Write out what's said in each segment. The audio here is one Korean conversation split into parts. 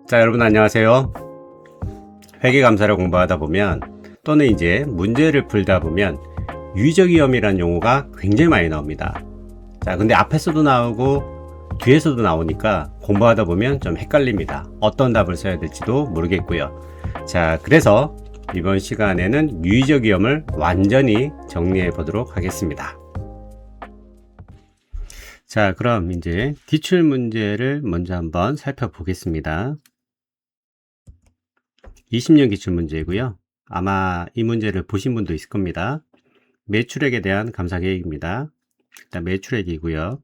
자, 여러분 안녕하세요. 회계감사를 공부하다 보면 또는 이제 문제를 풀다 보면 유의적 위험이라는 용어가 굉장히 많이 나옵니다. 자, 근데 앞에서도 나오고 뒤에서도 나오니까 공부하다 보면 좀 헷갈립니다. 어떤 답을 써야 될지도 모르겠고요. 자, 그래서 이번 시간에는 유의적 위험을 완전히 정리해 보도록 하겠습니다. 자, 그럼 이제 기출 문제를 먼저 한번 살펴보겠습니다. 20년 기출 문제이고요. 아마 이 문제를 보신 분도 있을 겁니다. 매출액에 대한 감사 계획입니다. 일단 매출액이고요.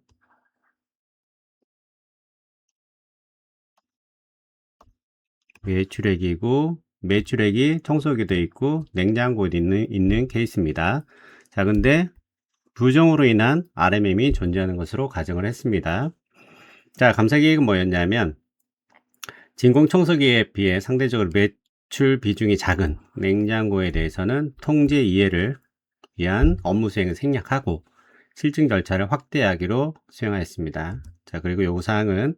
매출액이고 매출액이 청소기에 되어 있고 냉장고에 있는 케이스입니다. 자, 근데 부정으로 인한 RMM이 존재하는 것으로 가정을 했습니다. 자, 감사 계획은 뭐였냐면 진공 청소기에 비해 상대적으로 매출 비중이 작은 냉장고에 대해서는 통제 이해를 위한 업무 수행을 생략하고 실증 절차를 확대하기로 수행하였습니다. 자, 그리고 요구사항은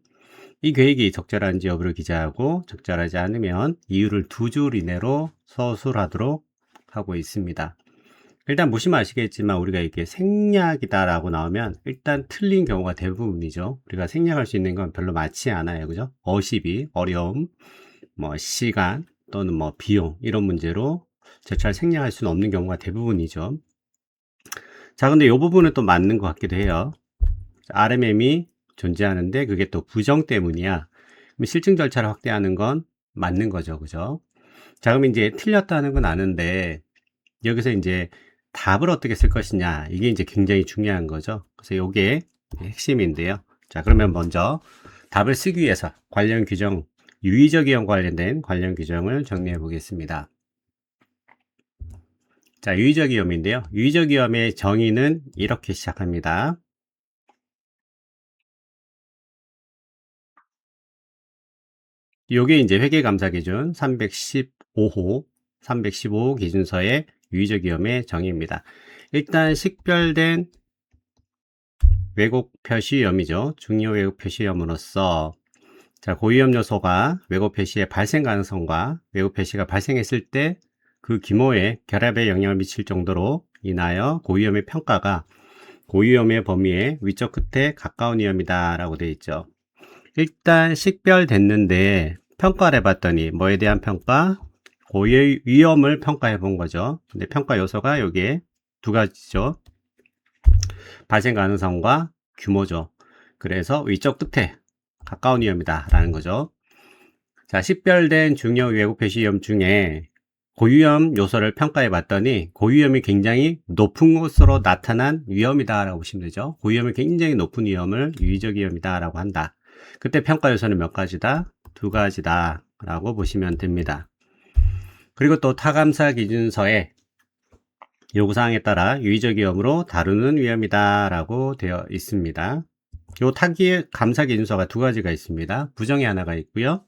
이 계획이 적절한지 여부를 기재하고 적절하지 않으면 이유를 2줄 이내로 서술하도록 하고 있습니다. 일단 보시면 아시겠지만 우리가 이게 생략이다 라고 나오면 일단 틀린 경우가 대부분이죠. 우리가 생략할 수 있는 건 별로 많지 않아요. 그죠? 어시비, 어려움, 시간 또는 비용 이런 문제로 절차를 생략할 수는 없는 경우가 대부분이죠. 자, 근데 이 부분은 또 맞는 것 같기도 해요. RMM이 존재하는데 그게 또 부정 때문이야. 그럼 실증 절차를 확대하는 건 맞는 거죠. 그죠? 자, 그럼 이제 틀렸다는 건 아는데 여기서 이제 답을 어떻게 쓸 것이냐. 이게 이제 굉장히 중요한 거죠. 그래서 이게 핵심인데요. 자, 그러면 먼저 답을 쓰기 위해서 관련 규정, 유의적 위험 관련된 관련 규정을 정리해 보겠습니다. 자, 유의적 위험인데요. 유의적 위험의 정의는 이렇게 시작합니다. 요게 이제 회계감사 기준 315호, 315호 기준서의 유의적 위험의 정의입니다. 일단 식별된 왜곡 표시 위험이죠. 중요 왜곡 표시 위험으로서 자, 고위험 요소가 왜곡 표시의 발생 가능성과 왜곡 표시가 발생했을 때 그 규모의 결합에 영향을 미칠 정도로 인하여 고위험의 평가가 고위험의 범위의 위쪽 끝에 가까운 위험이다 라고 되어 있죠. 일단 식별됐는데 평가를 해봤더니 뭐에 대한 평가? 고위험을 평가해 본 거죠. 근데 평가 요소가 여기에 두 가지죠. 발생 가능성과 규모죠. 그래서 위쪽 끝에 가까운 위험이다 라는 거죠. 자, 식별된 중요 왜곡 표시 위험 중에 고위험 요소를 평가해 봤더니 고위험이 굉장히 높은 것으로 나타난 위험이다 라고 보시면 되죠. 고위험이 굉장히 높은 위험을 유의적 위험이다 라고 한다. 그때 평가 요소는 몇 가지다? 두 가지다 라고 보시면 됩니다. 그리고 또 타감사 기준서에 요구사항에 따라 유의적 위험으로 다루는 위험이다 라고 되어 있습니다. 요 감사 기준서가 두 가지가 있습니다. 부정이 하나가 있고요.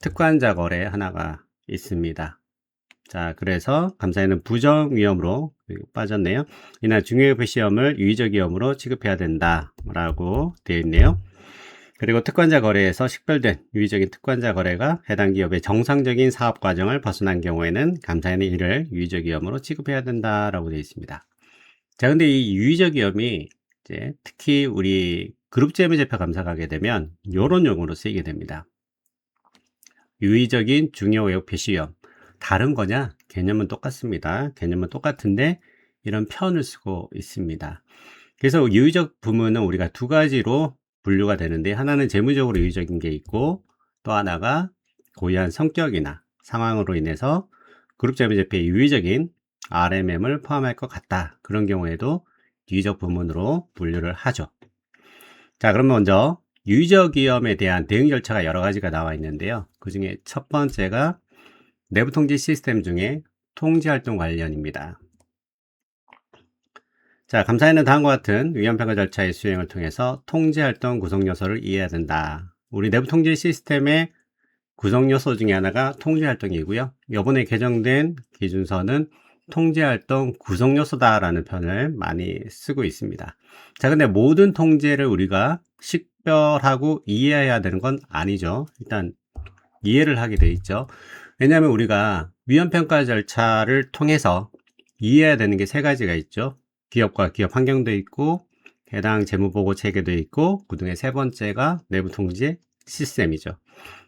특관자 거래 하나가 있습니다. 자, 그래서 감사에는 부정 위험으로 빠졌네요. 이날 중요 표시험을 유의적 위험으로 취급해야 된다 라고 되어 있네요. 그리고 특권자 거래에서 식별된 유의적인 특권자 거래가 해당 기업의 정상적인 사업 과정을 벗어난 경우에는 감사에는 이를 유의적 위험으로 취급해야 된다 라고 되어 있습니다. 자, 근데 이 유의적 위험이 이제 특히 우리 그룹 재무제표 감사 가게 되면 이런 용어로 쓰이게 됩니다. 유의적인 중요 왜곡 표시 위험. 다른 거냐? 개념은 똑같습니다. 개념은 똑같은데 이런 표현을 쓰고 있습니다. 그래서 유의적 부문은 우리가 두 가지로 분류가 되는데 하나는 재무적으로 유의적인 게 있고 또 하나가 고유한 성격이나 상황으로 인해서 그룹 재무제표에 유의적인 RMM을 포함할 것 같다. 그런 경우에도 유의적 부문으로 분류를 하죠. 자, 그럼 먼저 유의적 위험에 대한 대응 절차가 여러 가지가 나와 있는데요. 그 중에 첫 번째가 내부 통제 시스템 중에 통제활동 관련입니다. 자, 감사에는 다음과 같은 위험평가 절차의 수행을 통해서 통제활동 구성요소를 이해해야 된다. 우리 내부 통제 시스템의 구성요소 중에 하나가 통제활동이고요. 이번에 개정된 기준서는 통제활동 구성요소다라는 표현을 많이 쓰고 있습니다. 자, 근데 모든 통제를 우리가 식별하고 이해해야 되는 건 아니죠. 일단 이해를 하게 돼 있죠. 왜냐하면 우리가 위험평가 절차를 통해서 이해해야 되는 게 세 가지가 있죠. 기업과 기업 환경도 있고 해당 재무보고 체계도 있고 그중에 세 번째가 내부 통제 시스템이죠.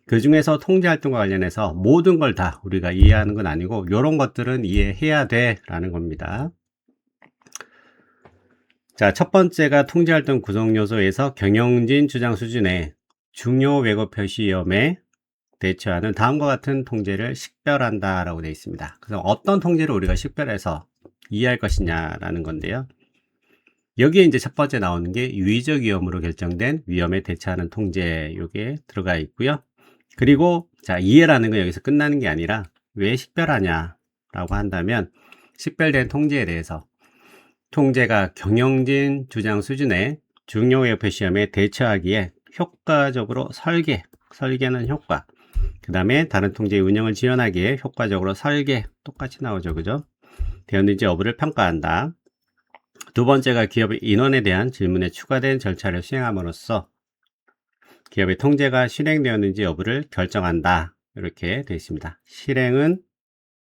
그 중에서 통제 활동과 관련해서 모든 걸 다 우리가 이해하는 건 아니고 이런 것들은 이해해야 돼 라는 겁니다. 자, 첫 번째가 통제활동 구성요소에서 경영진 주장 수준의 중요 왜곡 표시 위험에 대처하는 다음과 같은 통제를 식별한다 라고 되어 있습니다. 그래서 어떤 통제를 우리가 식별해서 이해할 것이냐라는 건데요. 여기에 이제 첫 번째 나오는 게 유의적 위험으로 결정된 위험에 대처하는 통제, 요게 들어가 있고요. 그리고 자, 이해라는 건 여기서 끝나는 게 아니라 왜 식별하냐 라고 한다면 식별된 통제에 대해서 통제가 경영진 주장 수준의 중요 왜곡 시험에 대처하기에 효과적으로 설계는 효과, 그 다음에 다른 통제 운영을 지원하기에 효과적으로 설계, 똑같이 나오죠, 그죠? 되었는지 여부를 평가한다. 두 번째가 기업의 인원에 대한 질문에 추가된 절차를 수행함으로써 기업의 통제가 실행되었는지 여부를 결정한다. 이렇게 되어 있습니다. 실행은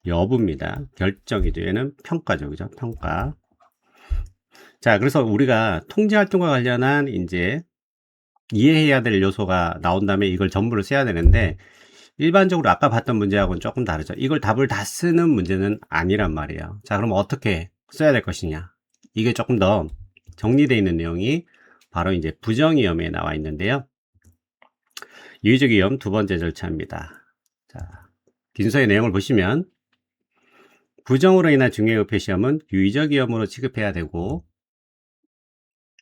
여부입니다. 결정이죠. 얘는 평가죠, 그죠? 평가. 자, 그래서 우리가 통제 활동과 관련한 이제 이해해야 될 요소가 나온다면 이걸 전부를 써야 되는데 일반적으로 아까 봤던 문제하고는 조금 다르죠. 이걸 답을 다 쓰는 문제는 아니란 말이에요. 자, 그럼 어떻게 써야 될 것이냐? 이게 조금 더 정리되어 있는 내용이 바로 이제 부정위험에 나와 있는데요. 유의적 위험 두 번째 절차입니다. 자, 기준서의 내용을 보시면 부정으로 인한 중요위험 표시험은 유의적 위험으로 취급해야 되고,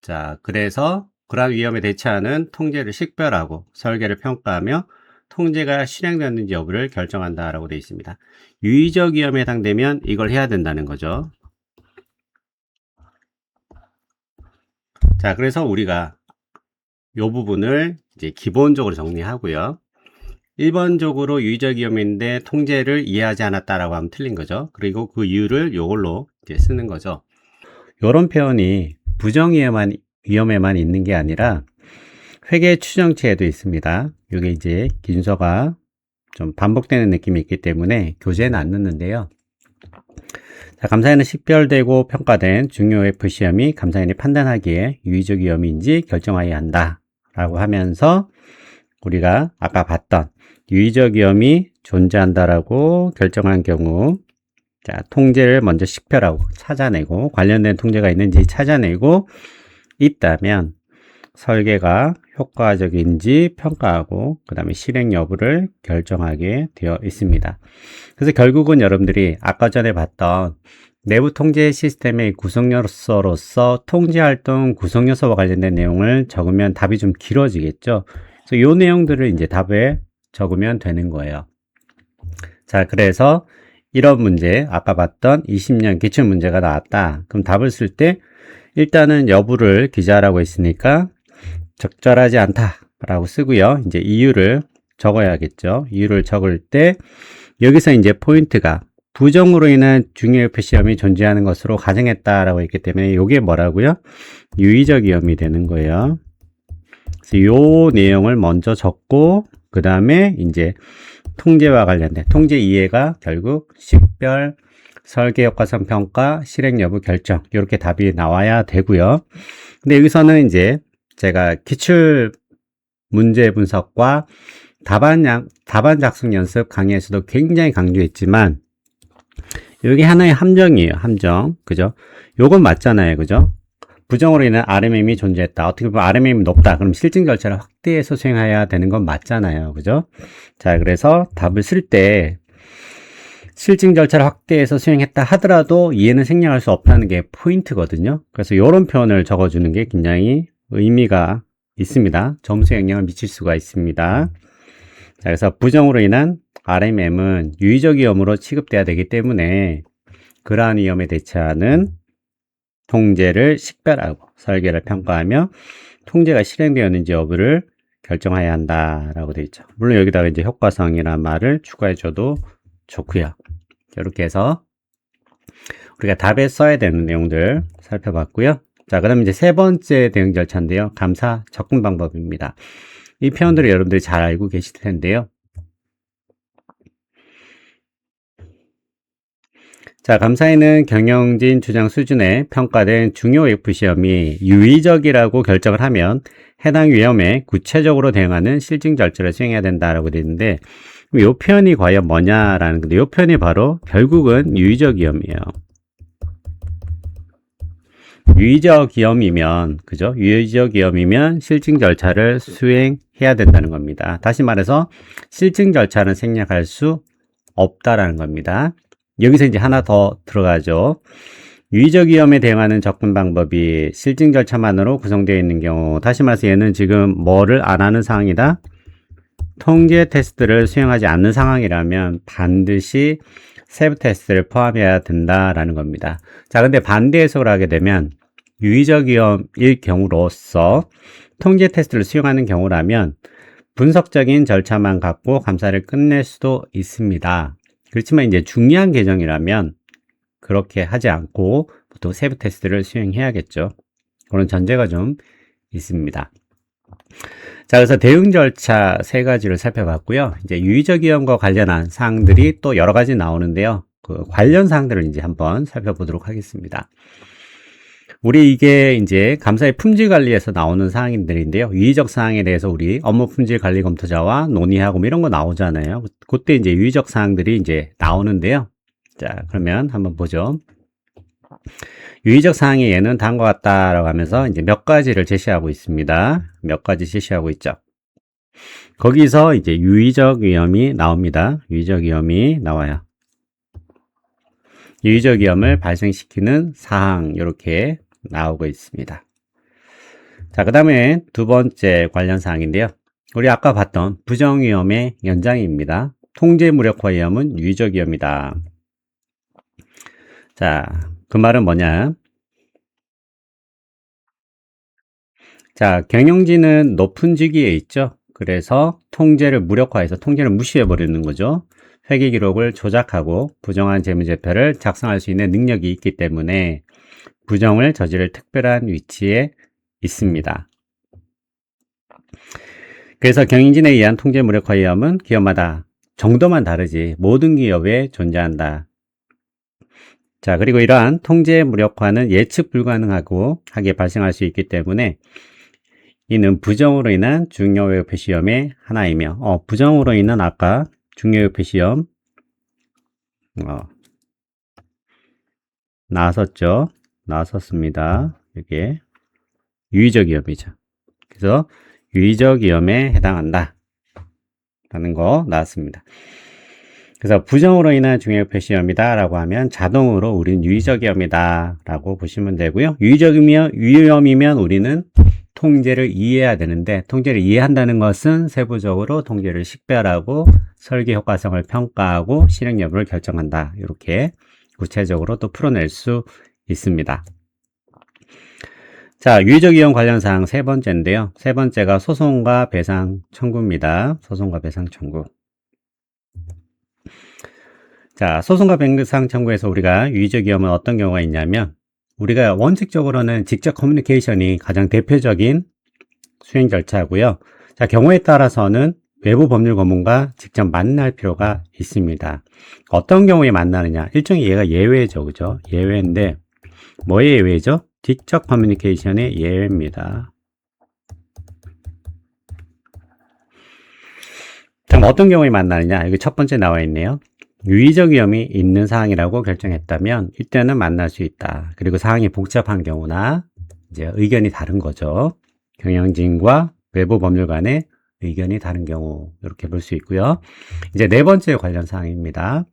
자, 그래서 그러한 위험에 대처하는 통제를 식별하고 설계를 평가하며 통제가 실행되었는지 여부를 결정한다라고 되어 있습니다. 유의적 위험에 해당되면 이걸 해야 된다는 거죠. 자, 그래서 우리가 이 부분을 이제 기본적으로 정리하고요. 1번적으로 유의적 위험인데 통제를 이해하지 않았다라고 하면 틀린 거죠. 그리고 그 이유를 이걸로 이제 쓰는 거죠. 이런 표현이 부정위험에만 있는 게 아니라 회계 추정치에도 있습니다. 이게 이제 기준서가 좀 반복되는 느낌이 있기 때문에 교재에는 안 넣는데요. 자, 감사에는 식별되고 평가된 중요 F 시험이 감사인이 판단하기에 유의적 위험인지 결정하여야 한다 라고 하면서 우리가 아까 봤던 유의적 위험이 존재한다라고 결정한 경우, 자, 통제를 먼저 식별하고 찾아내고 관련된 통제가 있는지 찾아내고 있다면 설계가 효과적인지 평가하고 그 다음에 실행 여부를 결정하게 되어 있습니다. 그래서 결국은 여러분들이 아까 전에 봤던 내부 통제 시스템의 구성요소로서 통제활동 구성요소와 관련된 내용을 적으면 답이 좀 길어지겠죠. 그래서 이 내용들을 이제 답에 적으면 되는 거예요. 자, 그래서 이런 문제, 아까 봤던 20년 기출문제가 나왔다. 그럼 답을 쓸 때 일단은 여부를 기재하라고 했으니까 적절하지 않다라고 쓰고요. 이제 이유를 적어야겠죠. 이유를 적을 때 여기서 이제 포인트가 부정으로 인한 중요표 시험이 존재하는 것으로 가정했다라고 했기 때문에 이게 뭐라고요? 유의적 위험이 되는 거예요. 그래서 이 내용을 먼저 적고 그 다음에 이제 통제와 관련된 통제 이해가 결국 식별, 설계 효과성 평가, 실행 여부 결정 이렇게 답이 나와야 되고요. 근데 여기서는 이제 제가 기출 문제 분석과 답안 작성 연습 강의에서도 굉장히 강조했지만 이게 하나의 함정이에요. 함정. 그죠? 요건 맞잖아요. 그죠? 부정으로 인한 RMM이 존재했다. 어떻게 보면 RMM이 높다. 그럼 실증 절차를 확대해서 수행해야 되는 건 맞잖아요. 그죠? 자, 그래서 답을 쓸 때 실증 절차를 확대해서 수행했다 하더라도 이해는 생략할 수 없다는 게 포인트거든요. 그래서 이런 표현을 적어주는 게 굉장히 의미가 있습니다. 점수에 영향을 미칠 수가 있습니다. 자, 그래서 부정으로 인한 RMM은 유의적 위험으로 취급돼야 되기 때문에 그러한 위험에 대처하는 통제를 식별하고 설계를 평가하며 통제가 실행되었는지 여부를 결정해야 한다라고 되어 있죠. 물론 여기다가 이제 효과성이라는 말을 추가해줘도 좋고요. 이렇게 해서 우리가 답에 써야 되는 내용들 살펴봤고요. 자, 그다음 이제 세 번째 대응 절차인데요. 감사 접근 방법입니다. 이 표현들을 여러분들이 잘 알고 계실 텐데요. 자, 감사에는 경영진 주장 수준에 평가된 중요 F 시험이 유의적이라고 결정을 하면 해당 위험에 구체적으로 대응하는 실증 절차를 수행해야 된다라고 되어 있는데, 이 표현이 과연 뭐냐라는 건데, 이 표현이 바로 결국은 유의적 위험이에요. 유의적 위험이면, 그죠? 유의적 위험이면 실증 절차를 수행해야 된다는 겁니다. 다시 말해서 실증 절차는 생략할 수 없다라는 겁니다. 여기서 이제 하나 더 들어가죠. 유의적 위험에 대응하는 접근 방법이 실증 절차만으로 구성되어 있는 경우, 다시 말해서 얘는 지금 뭐를 안 하는 상황이다? 통제 테스트를 수행하지 않는 상황이라면 반드시 세부 테스트를 포함해야 된다라는 겁니다. 자, 근데 반대 해석을 하게 되면 유의적 위험일 경우로서 통제 테스트를 수행하는 경우라면 분석적인 절차만 갖고 감사를 끝낼 수도 있습니다. 그렇지만 이제 중요한 계정이라면 그렇게 하지 않고 보통 세부 테스트를 수행해야겠죠. 그런 전제가 좀 있습니다. 자, 그래서 대응 절차 세 가지를 살펴봤고요. 이제 유의적 위험과 관련한 사항들이 또 여러 가지 나오는데요. 그 관련 사항들을 이제 한번 살펴보도록 하겠습니다. 우리 이게 이제 감사의 품질 관리에서 나오는 사항들인데요. 유의적 사항에 대해서 우리 업무 품질 관리 검토자와 논의하고 뭐 이런 거 나오잖아요. 그때 이제 유의적 사항들이 이제 나오는데요. 자, 그러면 한번 보죠. 유의적 사항이 얘는 다음과 같다라고 하면서 이제 몇 가지를 제시하고 있습니다. 몇 가지 제시하고 있죠. 거기서 이제 유의적 위험이 나옵니다. 유의적 위험이 나와요. 유의적 위험을 발생시키는 사항 이렇게 나오고 있습니다. 자, 그 다음에 두 번째 관련 사항인데요. 우리 아까 봤던 부정위험의 연장입니다. 통제 무력화 위험은 유의적 위험이다. 자, 그 말은 뭐냐? 자, 경영진은 높은 직위에 있죠. 그래서 통제를 무력화해서 통제를 무시해버리는 거죠. 회계 기록을 조작하고 부정한 재무제표를 작성할 수 있는 능력이 있기 때문에 부정을 저지를 특별한 위치에 있습니다. 그래서 경영진에 의한 통제 무력화 위험은 기업마다 정도만 다르지 모든 기업에 존재한다. 자, 그리고 이러한 통제 무력화는 예측 불가능하고 하게 발생할 수 있기 때문에 이는 부정으로 인한 중요외표 시험의 하나이며, 부정으로 인한 아까 중요외표 시험 나왔었죠. 나왔었습니다. 이게 유의적 위험이죠. 그래서 유의적 위험에 해당한다 라는 거 나왔습니다. 그래서 부정으로 인한 중요외표 시험이다 라고 하면 자동으로 우리는 유의적 위험이다 라고 보시면 되고요. 유의적 위험이면 우리는 통제를 이해해야 되는데, 통제를 이해한다는 것은 세부적으로 통제를 식별하고 설계 효과성을 평가하고 실행 여부를 결정한다. 이렇게 구체적으로 또 풀어낼 수 있습니다. 자, 유의적 위험 관련 사항 세 번째인데요. 세 번째가 소송과 배상 청구입니다. 소송과 배상 청구. 자, 소송과 배상 청구에서 우리가 유의적 위험은 어떤 경우가 있냐면, 우리가 원칙적으로는 직접 커뮤니케이션이 가장 대표적인 수행 절차고요. 자, 경우에 따라서는 외부 법률 고문과 직접 만날 필요가 있습니다. 어떤 경우에 만나느냐? 일종의 얘가 예외죠. 그죠? 예외인데, 뭐의 예외죠? 직접 커뮤니케이션의 예외입니다. 그럼 어떤 경우에 만나느냐? 여기 첫 번째 나와 있네요. 유의적 위험이 있는 사항이라고 결정했다면 이때는 만날 수 있다. 그리고 사항이 복잡한 경우나 이제 의견이 다른 거죠. 경영진과 외부 법률 간의 의견이 다른 경우 이렇게 볼 수 있고요. 이제 네 번째 관련 사항입니다.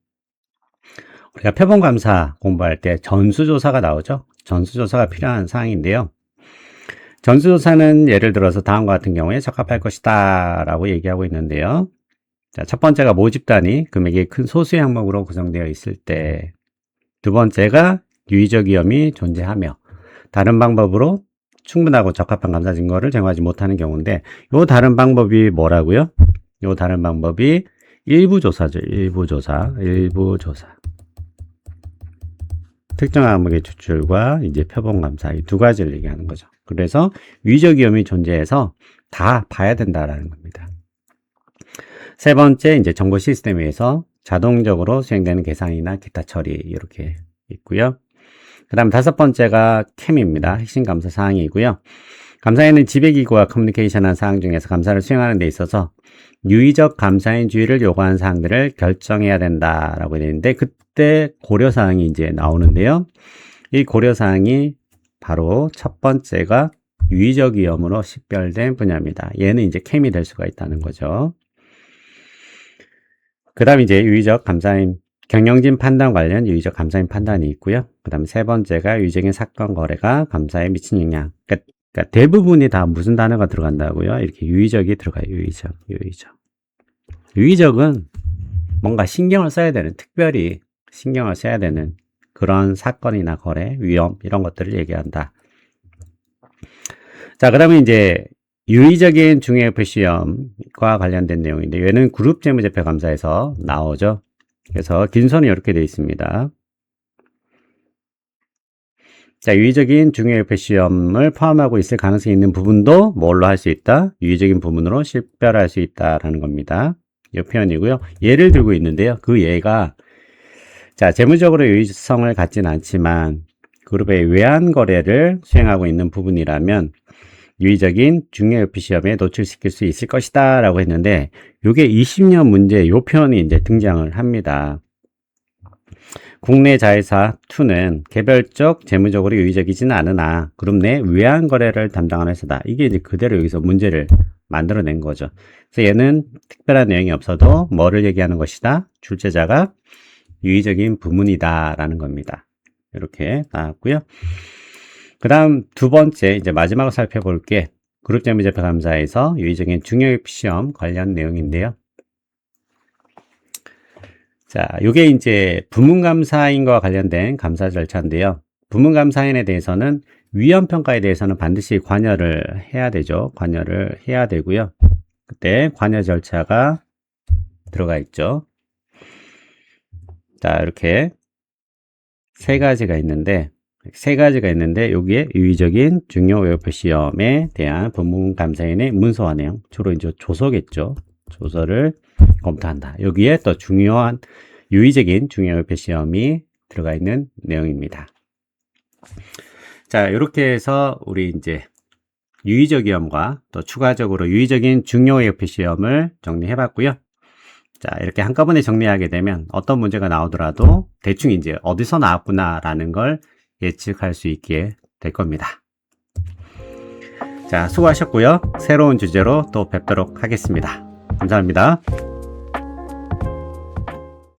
우리가 표본감사 공부할 때 전수조사가 나오죠. 전수조사가 필요한 사항인데요. 전수조사는 예를 들어서 다음과 같은 경우에 적합할 것이다 라고 얘기하고 있는데요. 자, 첫 번째가 모집 단위 금액이 큰 소수의 항목으로 구성되어 있을 때, 두 번째가 유의적 위험이 존재하며 다른 방법으로 충분하고 적합한 감사 증거를 제공하지 못하는 경우인데, 요 다른 방법이 뭐라고요? 요 다른 방법이 일부 조사죠. 일부 조사. 특정 항목의 추출과 이제 표본 감사 이 두 가지를 얘기하는 거죠. 그래서 유의적 위험이 존재해서 다 봐야 된다라는 겁니다. 세 번째, 이제 정보 시스템에 의해서 자동적으로 수행되는 계산이나 기타 처리 이렇게 있고요. 그 다음 5번째가 캠입니다. 핵심 감사 사항이고요. 감사에는 지배기구와 커뮤니케이션한 사항 중에서 감사를 수행하는 데 있어서 유의적 감사인 주의를 요구하는 사항들을 결정해야 된다라고 되어 있는데, 그때 고려사항이 이제 나오는데요. 이 고려사항이 바로 첫 번째가 유의적 위험으로 식별된 분야입니다. 얘는 이제 캠이 될 수가 있다는 거죠. 그 다음 이제 유의적 감사인 경영진 판단 관련 유의적 감사인 판단이 있고요. 그 다음 세 번째가 유의적인 사건 거래가 감사에 미친 영향. 그러니까 대부분이 다 무슨 단어가 들어간다고요? 이렇게 유의적이 들어가요. 유의적은 뭔가 신경을 써야 되는, 특별히 신경을 써야 되는 그런 사건이나 거래, 위험 이런 것들을 얘기한다. 자, 그 다음에 이제 유의적인 중요회표 시험과 관련된 내용인데, 얘는 그룹 재무제표 감사에서 나오죠. 그래서 긴 손이 이렇게 되어 있습니다. 자, 유의적인 중요회표 시험을 포함하고 있을 가능성이 있는 부분도 뭘로 할 수 있다? 유의적인 부분으로 식별할 수 있다라는 겁니다. 이 표현이고요. 예를 들고 있는데요. 그 예가, 자, 재무적으로 유의성을 갖진 않지만 그룹의 외환 거래를 수행하고 있는 부분이라면 유의적인 중요회표 시험에 노출시킬 수 있을 것이다 라고 했는데, 이게 20년 문제 요 표현이 이제 등장을 합니다. 국내 자회사 2는 개별적 재무적으로 유의적이지는 않으나 그룹 내 외환 거래를 담당하는 회사다. 이게 이제 그대로 여기서 문제를 만들어낸 거죠. 그래서 얘는 특별한 내용이 없어도 뭐를 얘기하는 것이다? 출제자가 유의적인 부문이다 라는 겁니다. 이렇게 나왔고요. 그 다음 두 번째, 이제 마지막으로 살펴볼 게 그룹 재무제표 감사에서 유의적인 중요회표 시험 관련 내용인데요. 자, 요게 이제 부문감사인과 관련된 감사 절차인데요. 부문감사인에 대해서는 위험평가에 대해서는 반드시 관여를 해야 되죠. 관여를 해야 되고요. 그때 관여 절차가 들어가 있죠. 자, 이렇게 세 가지가 있는데 여기에 유의적인 중요회표 시험에 대한 부문감사인의 문서화 내용, 주로 이제 조서겠죠. 조서를 검토한다. 여기에 또 중요한 유의적인 중요회표 시험이 들어가 있는 내용입니다. 자, 이렇게 해서 우리 이제 유의적 위험과 또 추가적으로 유의적인 중요회표 시험을 정리해 봤고요. 자, 이렇게 한꺼번에 정리하게 되면 어떤 문제가 나오더라도 대충 이제 어디서 나왔구나 라는 걸 예측할 수 있게 될 겁니다. 자, 수고하셨고요. 새로운 주제로 또 뵙도록 하겠습니다. 감사합니다.